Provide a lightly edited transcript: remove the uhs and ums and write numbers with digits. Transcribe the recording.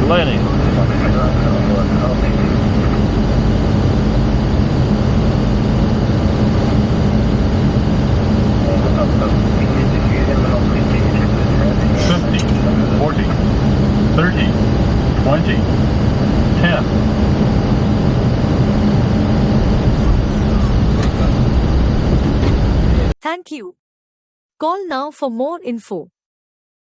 Lenny. 50, 40, 30, 20, 10. Thank you. Call now for more info.